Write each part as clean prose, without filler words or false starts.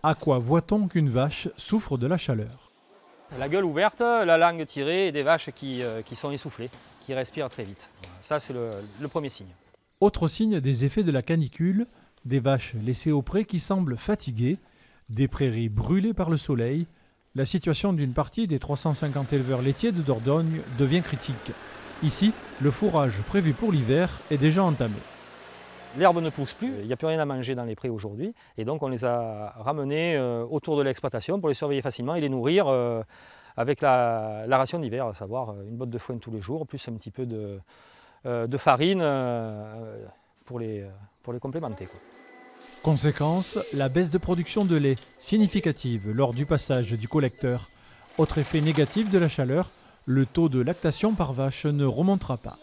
À quoi voit-on qu'une vache souffre de la chaleur? La gueule ouverte, la langue tirée et des vaches qui sont essoufflées, qui respirent très vite. Ça, c'est le premier signe. Autre signe des effets de la canicule, des vaches laissées au pré qui semblent fatiguées, des prairies brûlées par le soleil. La situation d'une partie des 350 éleveurs laitiers de Dordogne devient critique. Ici, le fourrage prévu pour l'hiver est déjà entamé. L'herbe ne pousse plus, il n'y a plus rien à manger dans les prés aujourd'hui. Et donc on les a ramenés autour de l'exploitation pour les surveiller facilement et les nourrir avec la ration d'hiver, à savoir une botte de foin tous les jours, plus un petit peu de farine pour les complémenter, quoi. Conséquence, la baisse de production de lait, significative lors du passage du collecteur. Autre effet négatif de la chaleur, le taux de lactation par vache ne remontera pas.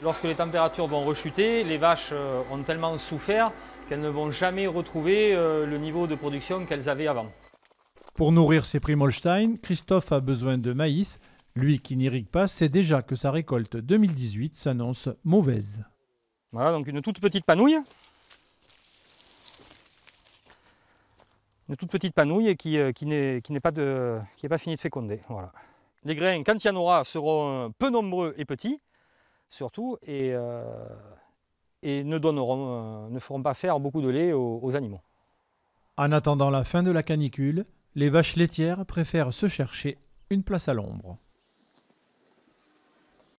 Lorsque les températures vont rechuter, les vaches ont tellement souffert qu'elles ne vont jamais retrouver le niveau de production qu'elles avaient avant. Pour nourrir ses Primolstein, Christophe a besoin de maïs. Lui qui n'irrigue pas sait déjà que sa récolte 2018 s'annonce mauvaise. Voilà, donc une toute petite panouille. Une toute petite panouille qui n'est pas finie de féconder. Voilà. Les grains, quand il y en aura, seront peu nombreux et petits, surtout, et ne feront pas faire beaucoup de lait aux animaux. En attendant la fin de la canicule, les vaches laitières préfèrent se chercher une place à l'ombre.